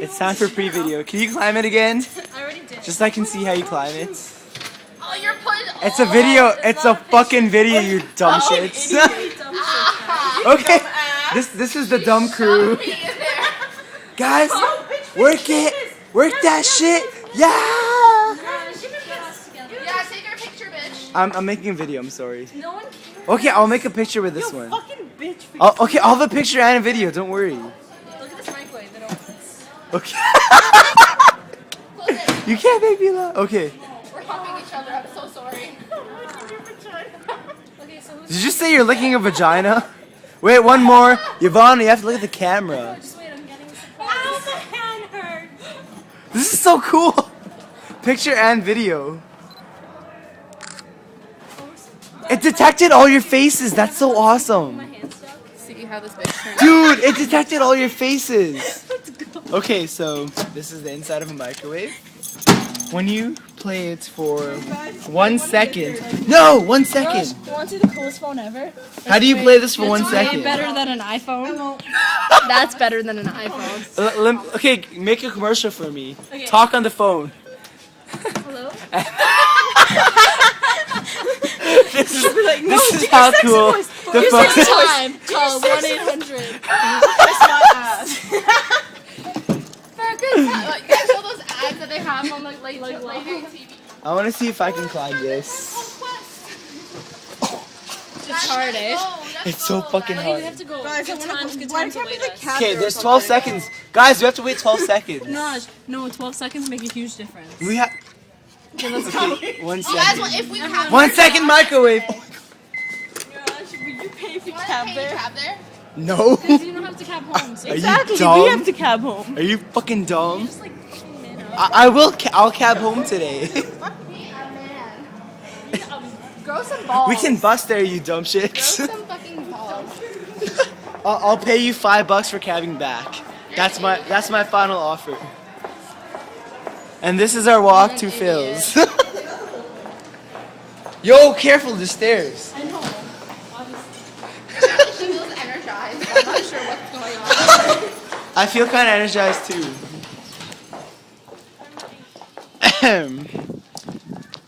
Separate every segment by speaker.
Speaker 1: It's time for pre-video. Can you climb it again?
Speaker 2: I already did.
Speaker 1: Just so I can see how you climb it.
Speaker 3: Oh, you're putting.
Speaker 1: It's a video. It's a fucking video, you dumb shits. Okay, this is the dumb crew. Guys, work it. Work that shit. Yeah.
Speaker 3: Yeah, take our picture, bitch.
Speaker 1: I'm making a video. I'm sorry.
Speaker 2: No one cares.
Speaker 1: Okay, I'll make a picture with this one.
Speaker 2: Fucking bitch.
Speaker 1: Okay, I'll have a picture and a video. Don't worry.
Speaker 2: Look at this microwave. It opens.
Speaker 1: Okay.
Speaker 3: Close it.
Speaker 1: You can't make me laugh. Okay.
Speaker 3: We're humping each other. I'm so sorry.
Speaker 2: Okay, so who's
Speaker 1: Did you say you're licking a vagina? Wait, one more. Yvonne, you have to look at the camera.
Speaker 2: just wait, I'm getting a surprise. Ow, my hand hurts.
Speaker 1: This is so cool. Picture and video. It detected all your faces. That's so
Speaker 2: My
Speaker 1: awesome.
Speaker 2: hand stuck.
Speaker 3: See how this bitch turns.
Speaker 1: Dude, it detected all your faces. Okay, so this is the inside of a microwave. When you play it for 1 second. No, 1 second.
Speaker 2: You want to see the coolest phone ever?
Speaker 1: How do you play this for 1
Speaker 2: Way
Speaker 1: second?
Speaker 2: better than an iPhone. That's better than an iPhone.
Speaker 1: Okay, make a commercial for me.
Speaker 2: Okay.
Speaker 1: Talk on the phone.
Speaker 2: Hello?
Speaker 1: This is how cool the phone is.
Speaker 2: Time. Call 1-800.
Speaker 3: For a good time. Like, you know those ads that they have on like late TV?
Speaker 1: I want to see if I can climb this.
Speaker 2: It's hard, eh?
Speaker 1: It's so fucking
Speaker 2: You
Speaker 1: hard.
Speaker 2: have to go. Good times to wait us.
Speaker 1: Okay, there's 12 seconds. Guys, we have to wait 12 seconds.
Speaker 2: No, 12 seconds make a huge difference.
Speaker 1: We have.
Speaker 2: Okay, let's go.
Speaker 1: Okay, 1
Speaker 3: You guys,
Speaker 1: second.
Speaker 3: if we have
Speaker 1: 1 second microwave.
Speaker 2: Gosh, will you pay for
Speaker 3: you want to
Speaker 2: cab
Speaker 3: pay
Speaker 2: there?
Speaker 3: cab there?
Speaker 1: No.
Speaker 2: Because you don't have to cab home. So
Speaker 1: Are you
Speaker 2: exactly,
Speaker 1: dumb?
Speaker 2: we have to cab home.
Speaker 1: Are you fucking dumb?
Speaker 2: Just like fucking man up.
Speaker 1: I will. I'll cab home today.
Speaker 3: Fuck me, a man. Grow some balls.
Speaker 1: We can bus there, you dumb
Speaker 3: Grow
Speaker 1: shits.
Speaker 3: some fucking balls.
Speaker 1: I'll pay you $5 for cabbing back. That's my final offer. And this is our walk to Phil's. Yo, careful the stairs.
Speaker 2: I know.
Speaker 3: She feels energized. I'm not sure what's going on.
Speaker 1: I feel kind of energized too.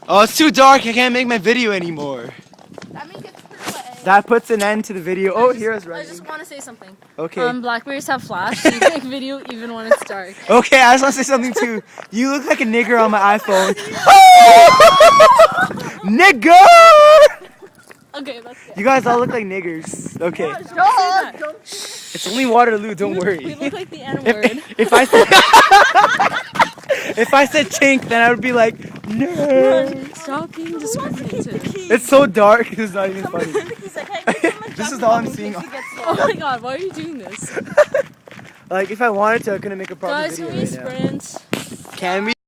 Speaker 1: Oh, it's too dark. I can't make my video anymore.
Speaker 3: That means it's per way.
Speaker 1: That puts an end to the video. Oh, here's
Speaker 2: I
Speaker 1: Ryan.
Speaker 2: just want to say something.
Speaker 1: Okay.
Speaker 2: Blackberries have flash, so you can make video even when it's dark.
Speaker 1: Okay, I just want to say something too. You look like a nigger on my iPhone. Nigger!
Speaker 2: Okay, that's good.
Speaker 1: You guys all look like niggers. Okay. It's only Waterloo, don't
Speaker 2: We
Speaker 1: worry.
Speaker 2: look like the N word.
Speaker 1: If I said if I said chink, then I would be like, no.
Speaker 2: Stop being discriminative.
Speaker 1: It's so dark. It's not even funny. This is all I'm seeing.
Speaker 2: Oh my god, why are you doing this?
Speaker 1: Like if I wanted to, I couldn't make a proper
Speaker 2: Guys,
Speaker 1: video
Speaker 2: can we
Speaker 1: right now.
Speaker 2: sprint?
Speaker 1: Can we?